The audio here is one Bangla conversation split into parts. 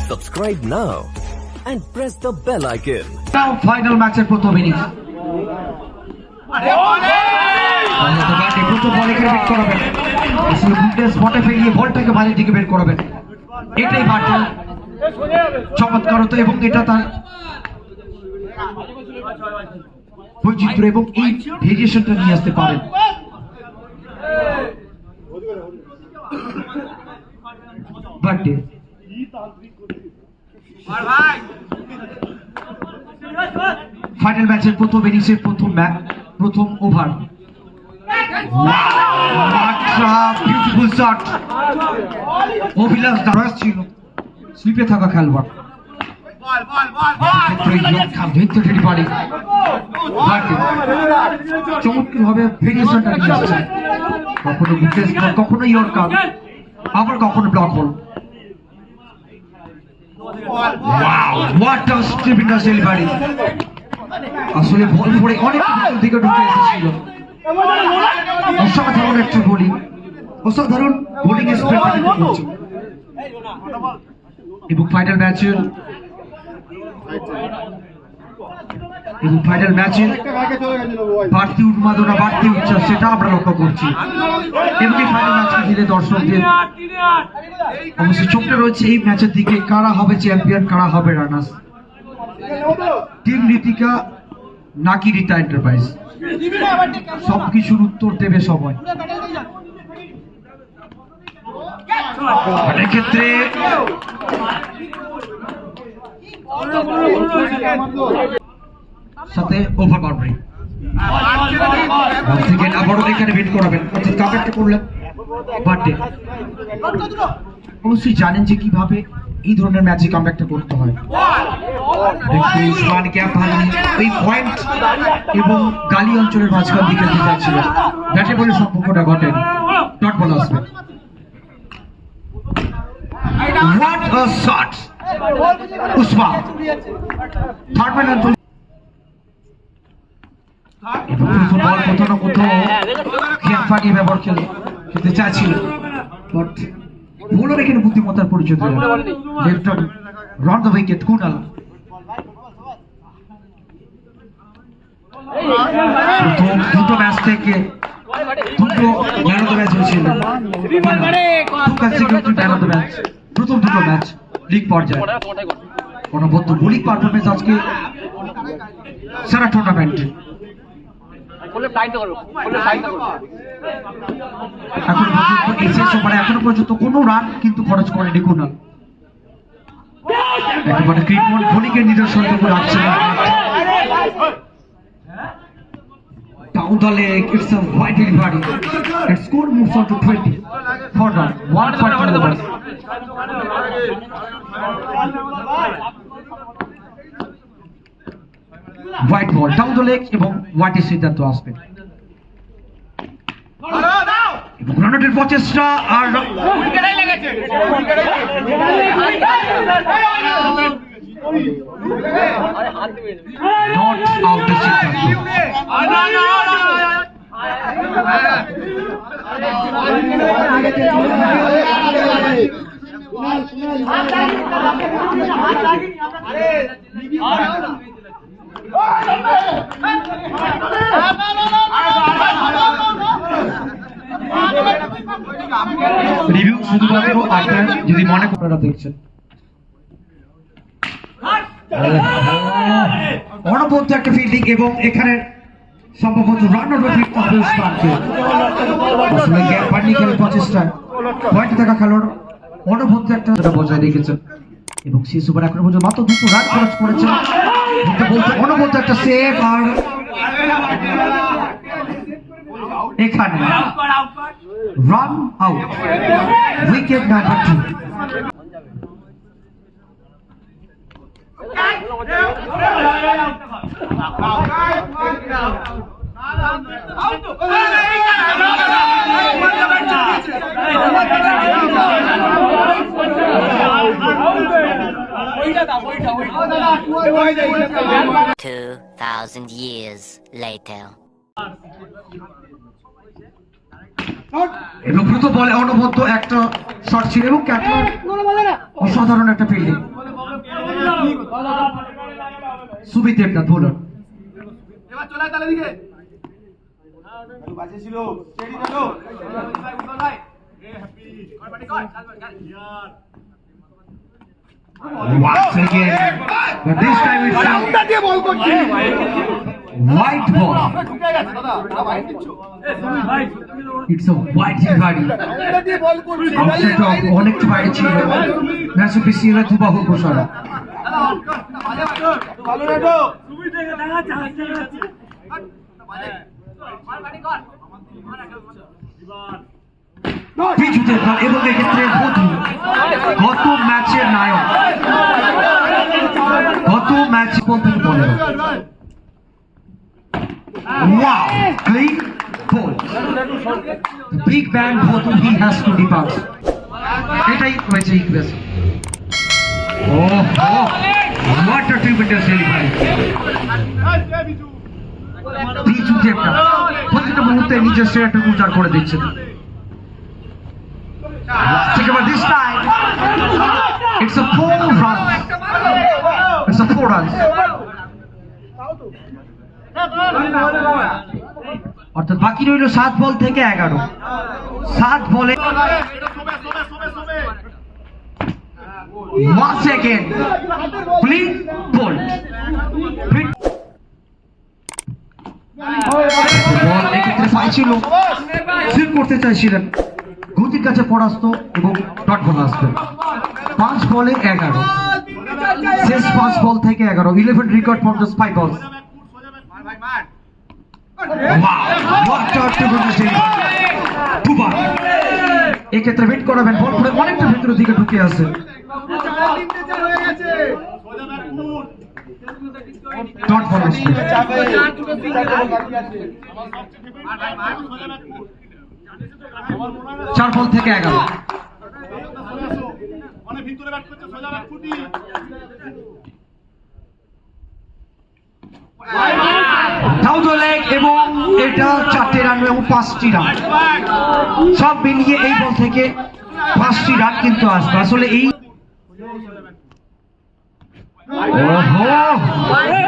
Subscribe now and press the bell icon. Now final match এর প্রথম ইনিংস। প্রথম বলে বের করাবেন, স্পটে ফেলিয়ে বলটাকে বাইরের দিকে বের করাবেন, এটাই বাটল চমৎকারতা এবং এটা তার বৈচিত্র্য এবং এই ভেরিয়েশনটা নিয়ে আসতে পারেন। বার্থডে ফাইনাল ম্যাচের প্রথম ইনিংসের প্রথম ওভার। বিউটিফুল শট, অভিলাষ দারাজ ছিল স্লিপে থাকা খেলোয়াড়, চমৎকার ভাবে ভেরিয়েশনটা নিয়ে আসছে, কখনো বিশেষ কখনো ইয়র্কার আবার কখনো ব্লক হোল। আসলে বল পড়ে অনেক দিকে ঢুকে এসেছিল, অসাধারণ একটা বোলিং, অসাধারণ বোলিং এবং ফাইনাল ম্যাচে বাড়তি উন্মাদনা, বাড়তি উচ্ছ্বাস, সেটা আমরা লক্ষ্য করছি। এবং এই ফাইনাল ম্যাচকে ঘিরে দর্শকদের অবশ্যই চোখটা রয়েছে এই ম্যাচের দিকে, কারা হবে চ্যাম্পিয়ন, কারা হবে রানার্স, টিম ঋতিকা নাকি রিতা এন্টারপ্রাইজ, সবকিছুর উত্তর দেবে সময়। অনেক ক্ষেত্রে সাথে ওভার বাউন্ডারি আবারও এখানে বেট করাবেন, অর্থাৎ কাভারটা করলেন বার্থডে। অবশ্যই জানেন যে কিভাবে এই ধরনের ম্যাচে কামব্যাকটা করতে হয়। ওই পয়েন্ট এবং গালি অঞ্চলের মাঝখান দিকে যাচ্ছিল, ব্যাটে বলে সম্পর্কটা ঘটেনি, ডট বল আসবে। What a shot! Usman third man ball কোথাও না কোথাও খেয়াল ফাটিয়ে ব্যবহার খেলতে চাচ্ছিল, বাট বোলার এখানে বুদ্ধিমত্তার পরিচয় দিল। Left run the wicket Kunal. দুটো ম্যাচ থেকে দুটো ম্যান অফ দ্য ম্যাচ হয়েছিল, প্রথম দুটো ম্যাচ লিগ পর্যায়ে। অনবদ্য বোলিং পারফরমেন্স আজকে সারা টুর্নামেন্ট। এখনো পর্যন্ত কোনো রান কিন্তু খরচ করেনি কুনাল, একেবারে ক্রিকেট বোলিংয়ের নিদর্শন রাখছে না। Down the leg, it's a wide delivery, and score moves on to 20 for run, 1 overs. White ball down the leg এবং হোয়াইটের সিদ্ধান্ত আসবে এবং রানারের প্রচেষ্টা আর নট আউটের সিদ্ধান্ত। রিভিউ শুধুমাত্র আপনার যদি মনে আপনারা দেখছেন, অনবদ্য একটা ফিল্ডিং এবং এখানে সম্ভবত রান আউট ফিল্ড আসলে গ্যাপ পানি খেলে প্রচেষ্টা পয়েন্টে থাকা খেলোয়াড় অনবদ্য একটা বজায় রেখেছেন এবং শেষ ওভার এখন পর্যন্ত মাত্র দুটো রান খরচ করেছেন। বলতে অনবদ্য একটা সেভ আর এখানে run out, wicket number 2। $2,000 years later. এবং দ্রুত বলে অনবদ্য একটা শট ছিল এবং ক্যাটলার অসাধারণ একটা fielding. Subir Debnath bowler. Once again, but this time it's white ball. It's a white body. Upset of অনেক বাইরে ছিল ম্যাচে পিছিয়ে দুবাহু প্রসারণ। পিছুতে এবং এক্ষেত্রে গত ম্যাচের নায়ক, গত ম্যাচ বলতে বলে wow clean ball, the big bang bottom he has to depart. এটাই হয়েছে equation. what a tremendous delivery. পিছু দেবটা প্রত্যেকটা মুহূর্তে নিজের শ্রেয়টুকু উজাড় করে দিচ্ছেন। Think about this time. It's a 4 runs. It's a 4 runs. অর্থাৎ বাকি রইল 7 বল থেকে 11। 7 বলে once again clean ball. বল এক্ষেত্রে ফাইল ছিল, সুইপ করতে চাইছিলেন, গতির কাছে পরাস্ত এবং ডট বল আসবে। 5 বলে 11, শেষ 5 বল থেকে 11, 11 রেকর্ড ফর দ্য স্পাই বলস। এক্ষেত্রে বেট করাবেন, বল করে অনেকটা ভিতরের দিকে ঢুকে আছে। ডট বল আসবে। 4 বল থেকে 11। এবং এটা 4টে রান এবং 5টি রান, সব মিলিয়ে এই বল থেকে 5টি রান কিন্তু আসবে। আসলে এই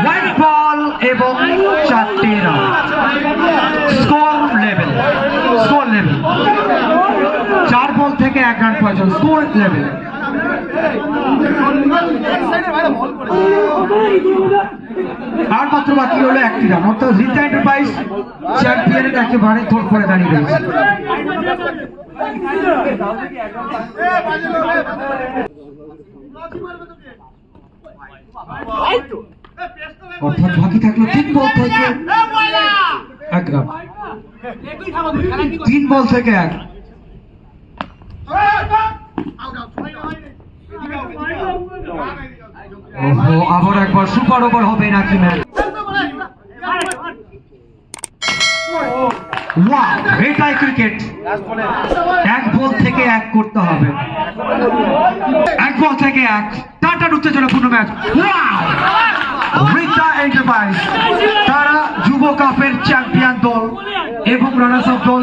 হোয়াইট বল এবং 4টে রান, স্কোর লেভেল 4 বল থেকে 1 রান প্রয়োজন, স্কোর লেভেল। আর মাত্র বাকি হলো 1টি রান, অর্থাৎ রিতা এন্টারপ্রাইজ চ্যাম্পিয়নের একেবারে তোড় করে দাঁড়িয়ে রয়েছে। অর্থাৎ বাকি থাকলো 3 বল থেকে 1 রান, 3 বল থেকে 1। আবার একবার সুপার ওভার হবে নাকি ম্যাচ? এটাই ক্রিকেট, 1 বল থেকে 1 করতে হবে, 1 বল থেকে 1। টাটার উত্তেজনাপূর্ণ ম্যাচ। রিতা এন্টারপ্রাইজ তারা যুব কাপের চ্যাম্পিয়ন দল এবং রানার্স আপ দল